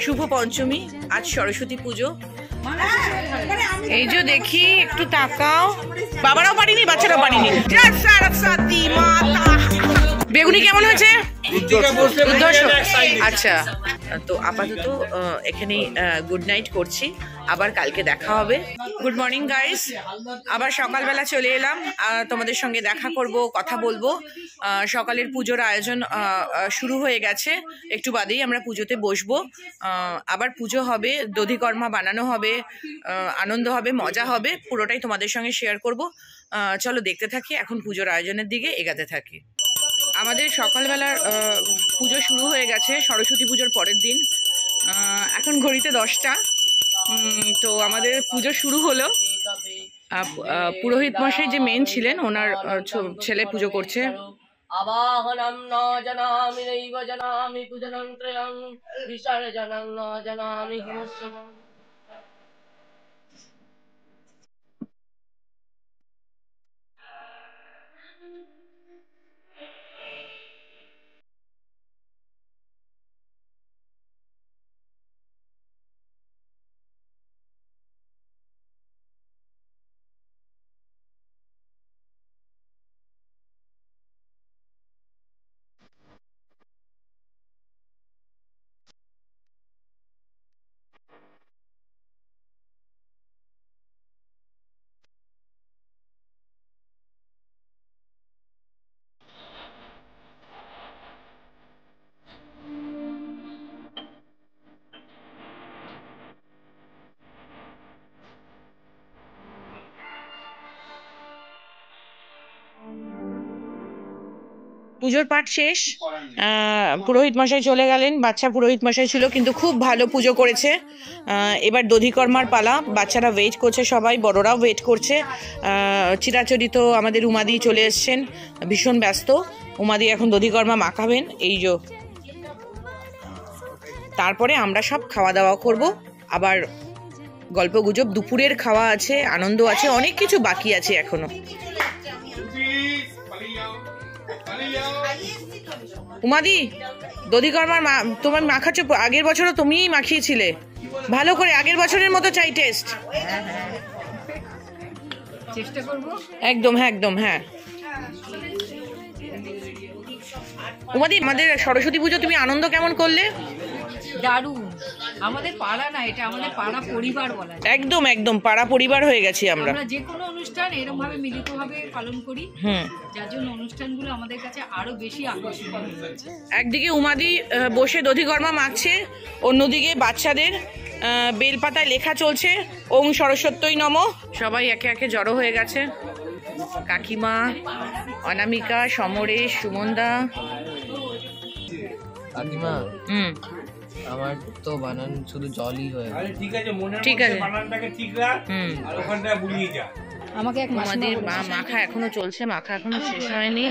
শুভ পঞ্চমী, আজ সরস্বতী পুজো। এই যে দেখি একটু তাকাও, বাবারাও পারিনি বাচ্চারাও পারিনি। বেগুনি কেমন হয়েছে? আচ্ছা, তো আপাতত এখানেই গুড নাইট করছি, আবার কালকে দেখা হবে। গুড মর্নিং গাইস, আবার সকালবেলা চলে এলাম, তোমাদের সঙ্গে দেখা করব, কথা বলবো। সকালের পুজোর আয়োজন শুরু হয়ে গেছে, একটু বাদেই আমরা পুজোতে বসবো। আবার পুজো হবে, দধিকর্মা বানানো হবে, আনন্দ হবে, মজা হবে, পুরোটাই তোমাদের সঙ্গে শেয়ার করব। চলো দেখতে থাকি, এখন পুজোর আয়োজনের দিকে এগাতে থাকি। আমাদের সকালবেলার পুজো শুরু হয়ে গেছে, সরস্বতী পুজোর পরের দিন। এখন ঘড়িতে 10টা, তো আমাদের পুজো শুরু হলো। পুরোহিত মশাই যে মেন ছিলেন, ওনার ছেলে পুজো করছে। আবাহনম ন জানামি নৈব জানামি পূজনং ত্রয়ং বিসর্জনং ন জানামি হিমস্বম। পুজোর পাঠ শেষ, পুরোহিত মশাই চলে গেলেন। বাচ্চা পুরোহিত মশাই ছিল, কিন্তু খুব ভালো পুজো করেছে। এবার দধিকর্মার পালা, বাচ্চারা ওয়েট করছে, সবাই বড়রাও ওয়েট করছে। চিরাচরিত আমাদের উমাদি চলে এসছেন, ভীষণ ব্যস্ত। উমাদি এখন দধিকর্মা মাখাবেন, এই যে। তারপরে আমরা সব খাওয়া দাওয়া করব, আবার গল্প গুজব, দুপুরের খাওয়া আছে, আনন্দ আছে, অনেক কিছু বাকি আছে এখনো। উমাদি, দধিকর্মার তোমার মাখাচ্ছ, আগের বছরও তুমিই মাখিয়েছিলে, ভালো করে আগের বছরের মতো চাই টেস্ট। চেষ্টা করব একদম, হ্যাঁ একদম, হ্যাঁ। উমাদি, আমাদের সরস্বতী পুজো তুমি আনন্দ কেমন করলে? দারুণ। আমাদের পাড়া না, এটা আমাদের পাড়া পরিবার বলা যায়। একদম একদম, পাড়া পরিবার হয়ে গেছি আমরা। যে কোনো অনুষ্ঠান এরকম ভাবে মিলিতভাবে পালন করি, যার জন্য অনুষ্ঠানগুলো আমাদের কাছে আরো বেশি আকর্ষণীয় হয়েছে। একদিকে উমাদি বসে দধিকর্মা মাখছে, অন্যদিকে বাচ্চাদের বেলপাতায় লেখা চলছে ওং সরস্বত্যই নমঃ। সবাই একে একে জড়ো হয়ে গেছে, কাকিমা, অনামিকা, সমরেশ, সুমনদা। কাকিমা, আমার তো বানান শুধু জলই হয়ে গেল। ঠিক আছে, আমাকে আমাদের মাখা এখনো চলছে, মাখা এখনো শেষ হয়নি।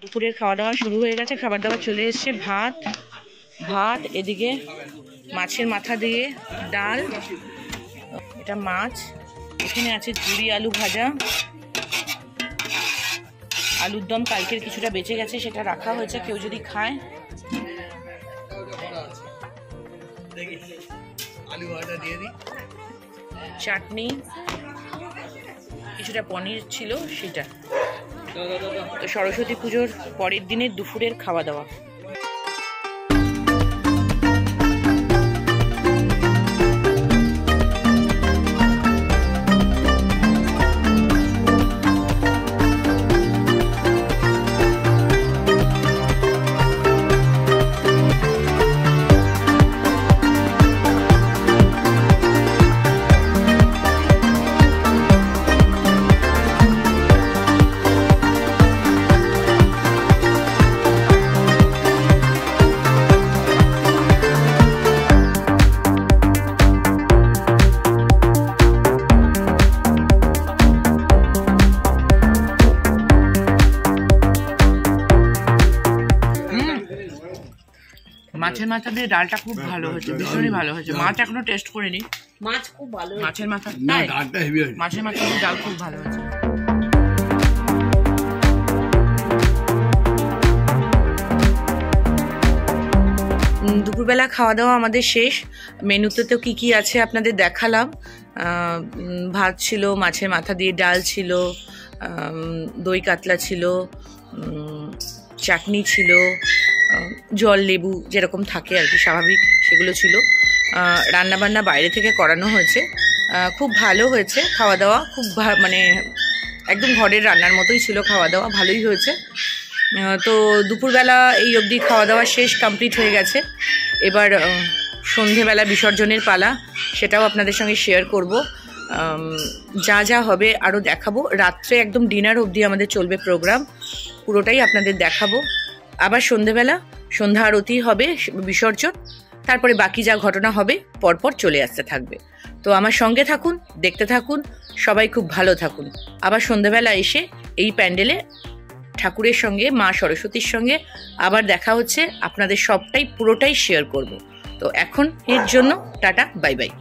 দুপুরের খাওয়া দাওয়া শুরু হয়ে গেছে, খাবার দাবার চলে এসছে। ভাত, এদিকে মাছের মাথা দিয়ে ডাল, এটা মাছ, এখানে আছে ঝুরি আলু ভাজা, আলুর দম কালকের কিছুটা বেঁচে গেছে, সেটা রাখা হয়েছে, কেউ যদি খায়। চাটনি, কিছুটা পনির ছিল সেটা। তো সরস্বতী পুজোর পরের দিনের দুপুরের খাওয়া দাওয়া। মাছের মাথা দিয়ে ডালটা খুব ভালো হয়েছে, ভীষণই ভালো হয়েছে। মাছ এখনো টেস্ট করিনি। মাছ খুব ভালো, মাছের মাথা না তাই? ডালটা হেভি হয়েছে। মাছের মাথা দিয়ে ডাল খুব ভালো হয়েছে। দুপুরবেলা খাওয়া দাওয়া আমাদের শেষ। মেনুতে তো কী কী আছে আপনাদের দেখালাম। ভাত ছিল, মাছের মাথা দিয়ে ডাল ছিল, দই কাতলা ছিল, চাটনি ছিল, জল লেবু যেরকম থাকে আর কি স্বাভাবিক সেগুলো ছিল। রান্নাবান্না বাইরে থেকে করানো হয়েছে, খুব ভালো হয়েছে খাওয়া দাওয়া। খুব মানে একদম ঘরের রান্নার মতোই ছিল খাওয়া দাওয়া, ভালোই হয়েছে। তো দুপুরবেলা এই অবধি খাওয়া দাওয়া শেষ, কমপ্লিট হয়ে গেছে। এবার সন্ধেবেলা বিসর্জনের পালা, সেটাও আপনাদের সঙ্গে শেয়ার করব। যা যা হবে আরও দেখাবো। রাত্রে একদম ডিনার অবধি আমাদের চলবে প্রোগ্রাম, পুরোটাই আপনাদের দেখাবো। আবার সন্ধেবেলা সন্ধ্যা আরতি হবে, বিসর্জন, তারপরে বাকি যা ঘটনা হবে পরপর চলে আসতে থাকবে। তো আমার সঙ্গে থাকুন, দেখতে থাকুন, সবাই খুব ভালো থাকুন। আবার সন্ধেবেলা এসে এই প্যান্ডেলে ঠাকুরের সঙ্গে, মা সরস্বতীর সঙ্গে আবার দেখা হচ্ছে। আপনাদের সবটাই পুরোটাই শেয়ার করব। তো এখন এর জন্য টাটা, বাই বাই।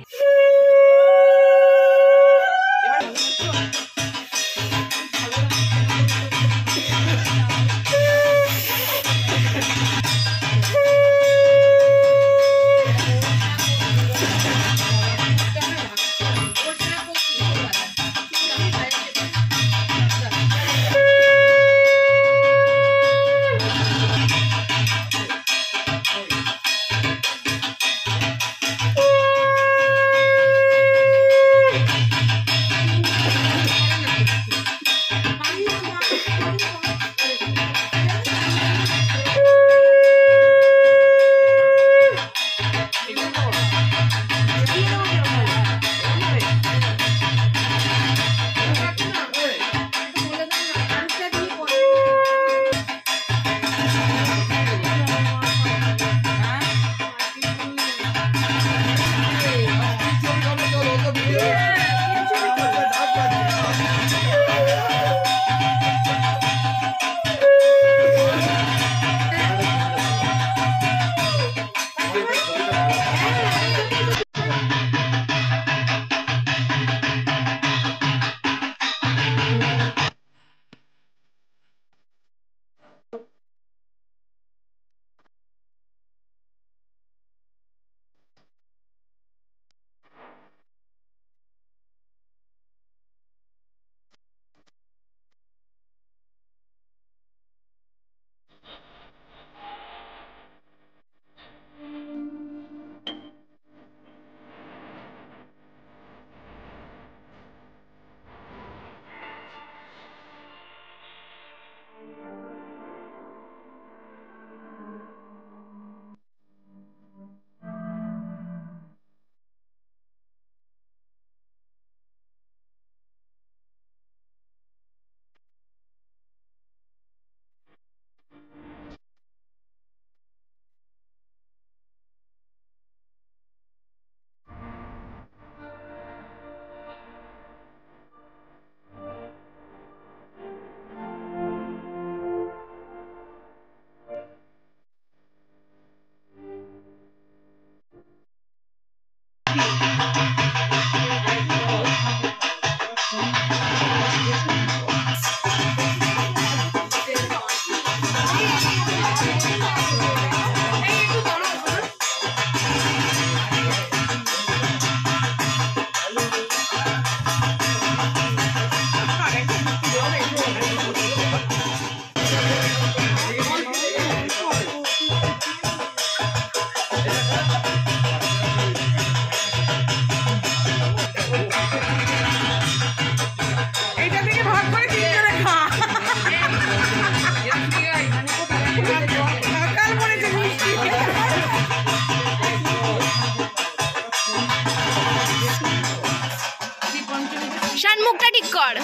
শান মুখটা ঠিক কর।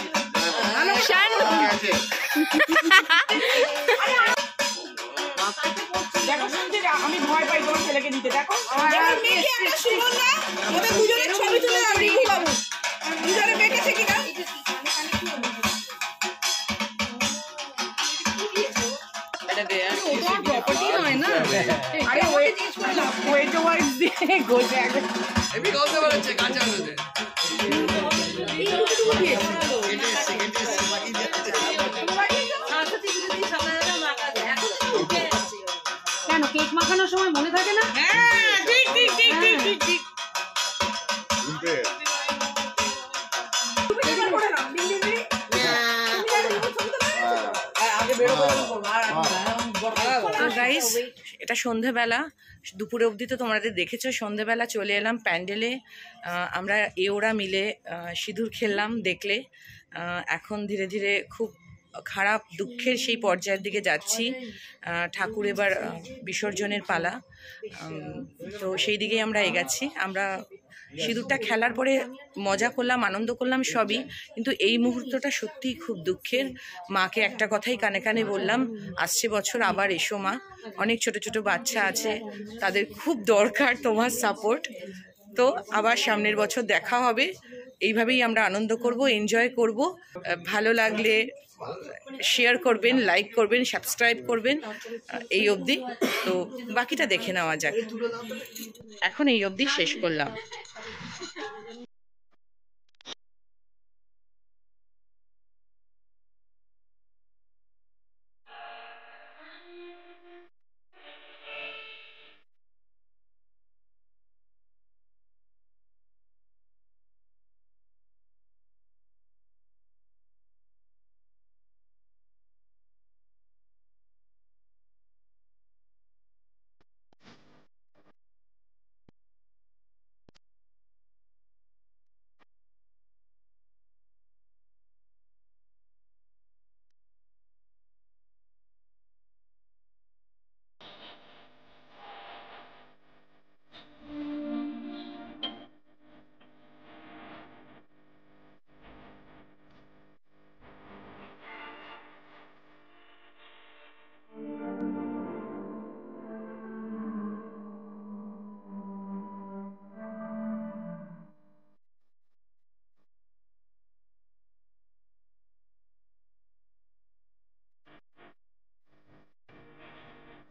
শান দেখো শুনছি আমি ভয় পাই তোমার ছেলেকে দিতে। দেখো ছবি তুলে বাবু দুজনে বেঁকেছে কিনা এটা দে। ও তো আর প্রপার্টি নয় না। আরে ওয়েট ওয়াইজ দিয়ে গোছে একদম। এমনি গলতে পারছে কাঁচা হতে। কেন কেক মাখানোর সময় মনে থাকে না? হ্যাঁ ঠিক ঠিক ঠিক ঠিক ঠিক ঠিক। গাইস এটা সন্ধেবেলা, দুপুরে অবধি তো তোমাদের দেখেছো। সন্ধেবেলা চলে এলাম প্যান্ডেলে, আমরা ওরা মিলে সিঁদুর খেললাম দেখলে। এখন ধীরে ধীরে খুব খারাপ দুঃখের সেই পর্যায়ের দিকে যাচ্ছি। ঠাকুর এবার বিসর্জনের পালা, তো সেই দিকেই আমরা এগাচ্ছি। আমরা সিঁদুরটা খেলার পরে মজা করলাম, আনন্দ করলাম সবই, কিন্তু এই মুহূর্তটা সত্যিই খুব দুঃখের। মাকে একটা কথাই কানে কানে বললাম, আসছে বছর আবার এসো মা, অনেক ছোট ছোট বাচ্চা আছে, তাদের খুব দরকার তোমার সাপোর্ট। তো আবার সামনের বছর দেখা হবে, এইভাবেই আমরা আনন্দ করব, এনজয় করব। ভালো লাগলে শেয়ার করবেন, লাইক করবেন, সাবস্ক্রাইব করবেন। এই অবধি, তো বাকিটা দেখে নেওয়া যাক। এখন এই অবধি শেষ করলাম।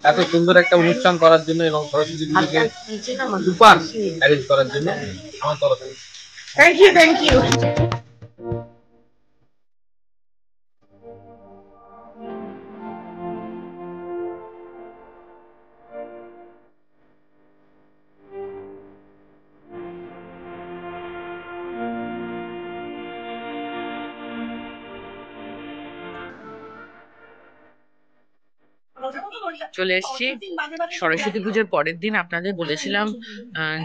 এত সুন্দর একটা অনুষ্ঠান করার জন্য এবং সরস্বতী পুজোকে সুপার অ্যারেঞ্জ করার জন্য আমার তরফ থেকে থ্যাংক ইউ, থ্যাংক ইউ। চলে এসছি সরস্বতী পুজোর পরের দিন। আপনাদের বলেছিলাম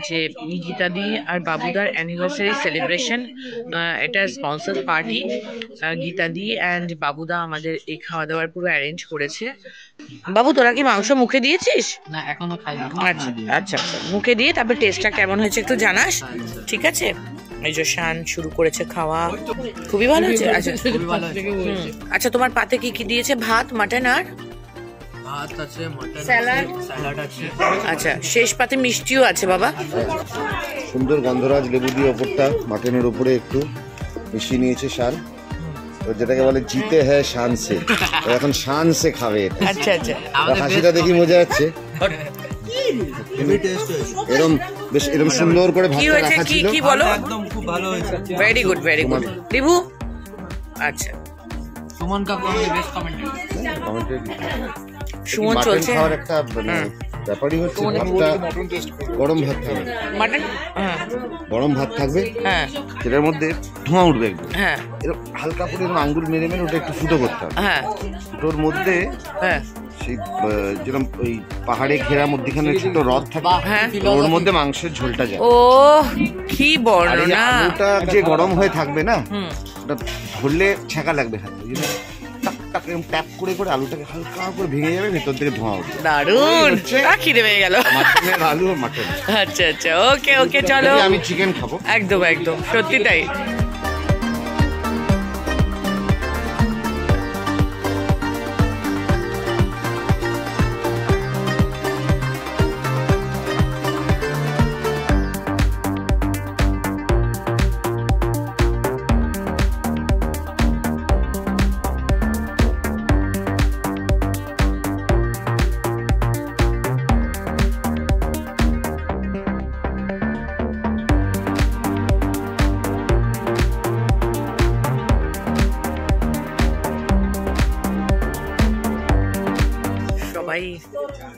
যে গীতাদি আর বাবুদার অ্যানিভার্সারি সেলিব্রেশন, এটা স্পন্সর পার্টি। গীতাদি অ্যান্ড বাবুদা আমাদের এই খাওয়া দাওয়ার পুরো অ্যারেঞ্জ করেছে। বাবু তোরা কি মাংস মুখে দিয়েছিস? না এখনো খাইনি। আচ্ছা আচ্ছা, মুখে দিয়ে তারপর টেস্টটা কেমন হয়েছে একটু জানাস, ঠিক আছে? এই যে শান শুরু করেছে খাওয়া, খুবই ভালো হয়েছে। আচ্ছা খুবই ভালো হয়েছে। আচ্ছা, তোমার পাতে কি কি দিয়েছে? ভাত, মাটন আর ভাত আছে, মটন স্যালাড, স্যালাড আছে। আচ্ছা শেষ পাতে মিষ্টিও আছে বাবা। সুন্দর গন্ধরাজ লেবু দিয়ে ওপরটা মাটনের উপরে একটু মিশিয়ে নিয়েছে শান, যেটাকে বলে জিতে হ্যাঁ শান সে। এখন শান সে খাবে এটা। আচ্ছা আচ্ছা, হাসিটা দেখি মজা যাচ্ছে। এরম বেশ এরম সুন্দর করে কি ভাতটা হয়েছে রাখা কি ছিল। কি বলো? একদম খুব ভালো হয়েছে। Very good, very good. Review? আচ্ছা, সুমন কাকু আমাদের বেস্ট কমেন্টেড। সুমন মাটন চলছে। খাওয়ার একটা ব্যাপারই হচ্ছে ভাতটা গরম ভাত থাকবে, মাটন, হ্যাঁ গরম ভাত থাকবে, হ্যাঁ সেটার মধ্যে ধোঁয়া উঠবে একটু, হ্যাঁ এরকম হালকা করে এরকম আঙ্গুল মেরে মেরে ওটা একটু ফুটো করতে হবে। হ্যাঁ ফুটোর মধ্যে হ্যাঁ সেই যেরকম ওই পাহাড়ে ঘেরা মধ্যখানে ছোট হ্রদ থাকে, হ্যাঁ। তো ওর মধ্যে মাংসের ঝোলটা যায়। ও কি আর এই যে বর্ণনা! আলুটা যে গরম হয়ে থাকবে না, হুম, ওটা ধরলে ছ্যাঁকা লাগবে হাতে, ওই জন্য টাক টাক এরকম ট্যাপ করে করে আলুটাকে হালকা করে ভেঙে যাবে, ভেতর থেকে ধোঁয়া উঠবে। দারুণ! খিদে পেয়ে গেল। মাটনের আলু আর মাটন। আচ্ছা আচ্ছা, ওকে ওকে, চলো। আমি চিকেন খাবো। একদম একদম, সত্যি তাই।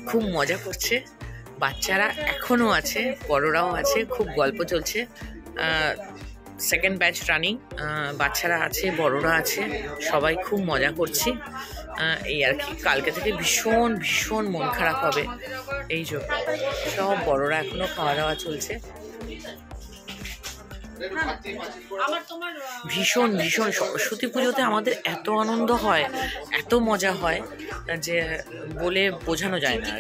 খুব মজা করছে, বাচ্চারা এখনো আছে, বড়রাও আছে, খুব গল্প চলছে। সেকেন্ড ব্যাচ রানিং, বাচ্চারা আছে, বড়রা আছে, সবাই খুব মজা করছি। এই আর কি, কালকে থেকে ভীষণ ভীষণ মন খারাপ হবে। এই যে সব বড়রা এখনো খাওয়া দাওয়া চলছে। ভীষণ ভীষণ সরস্বতী পুজোতে আমাদের এত আনন্দ হয়, এত মজা হয় যে বলে বোঝানো যায় না।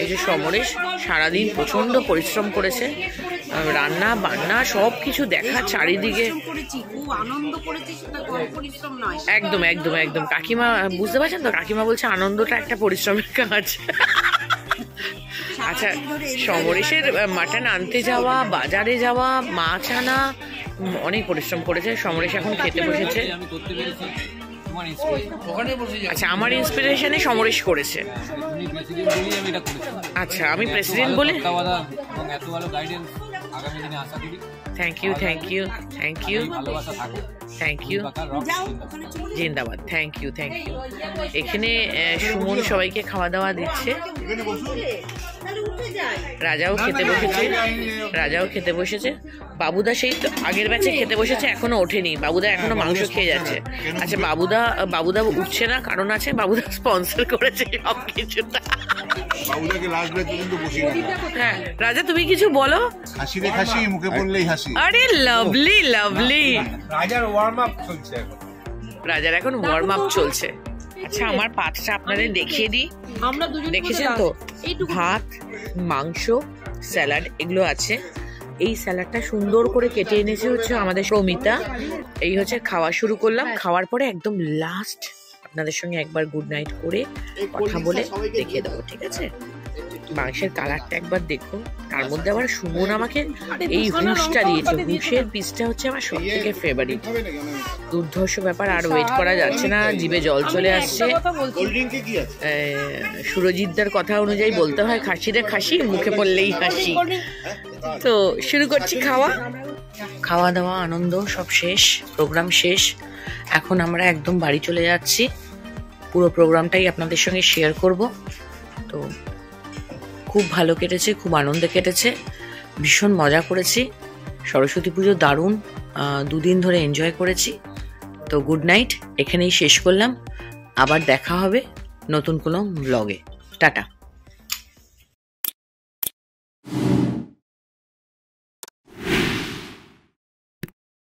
এই যে সমরেশ সারাদিন প্রচন্ড পরিশ্রম করেছে, রান্না বান্না সব কিছু দেখা, চারিদিকে একদম একদম একদম। কাকিমা বুঝতে পারছেন তো, কাকিমা বলছে আনন্দটা একটা পরিশ্রমের কাজ। আচ্ছা, সমরেশের মাটন আনতে যাওয়া, বাজারে যাওয়া, মাছ আনা, অনেক পরিশ্রম করেছে। সমরেশ এখন খেতে বসেছে। আচ্ছা, আমার ইন্সপিরেশনে সমরেশ করেছে। আচ্ছা, আমি প্রেসিডেন্ট বলে। Thank you thank you thank you thank you, জিন্দাবাদ। Thank you thank you. এখানে সুমন সবাইকে খাওয়া দাওয়া দিচ্ছে। রাজাও খেতে বসেছে, রাজাও খেতে বসেছে। বাবুদা সেই আগের ব্যাচে খেতে বসেছে, এখনো ওঠেনি। বাবুদা এখনো মাংস খেয়ে যাচ্ছে। আচ্ছা, বাবুদা উঠছে না, কারণ আছে, বাবুদা স্পন্সর করেছে সব কিছুটা। হ্যাঁ, রাজা তুমি কিছু বলো। হাসিরে হাসি, মুখে পড়লেই হাসি। আরে লাভলি লাভলি। রাজার ওয়ার্ম আপ চলছে এখন। রাজার এখন ওয়ার্ম আপ চলছে। আচ্ছা, আমার পাতটা আপনাদের দেখিয়ে দিই। দেখেছেন তো, ভাত, মাংস, স্যালাড এগুলো আছে। এই স্যালাডটা সুন্দর করে কেটে এনেছে হচ্ছে আমাদের প্রমিতা। এই হচ্ছে খাওয়া শুরু করলাম। খাওয়ার পরে একদম লাস্ট আপনাদের সঙ্গে একবার গুড নাইট করে কথা বলে দেখিয়ে দেবো, ঠিক আছে? মাংসের কালারটা একবার দেখুন। তার মধ্যে আবার সুমন আমাকে এই হুঁশটা দিয়েছে। হুঁশের পিসটা হচ্ছে আমার সব থেকে ফেভারিট। দুর্ধর্ষ ব্যাপার, আর ওয়েট করা যাচ্ছে না, জিভে জল চলে আসছে। সুরজিৎদার কথা অনুযায়ী বলতে হয়, খাসিরে খাসি, মুখে পড়লেই হাসি। তো শুরু করছি খাওয়া। খাওয়া দাওয়া আনন্দ সব শেষ, প্রোগ্রাম শেষ। এখন আমরা একদম বাড়ি চলে যাচ্ছি। পুরো প্রোগ্রামটাই আপনাদের সঙ্গে শেয়ার করব। তো খুব ভালো কেটেছে, খুব আনন্দে কেটেছে, ভীষণ মজা করেছি। সরস্বতী পুজো দারুণ, দুদিন ধরে এনজয় করেছি। তো গুড নাইট, এখানেই শেষ করলাম। আবার দেখা হবে নতুন কোনো ব্লগে। টাটা।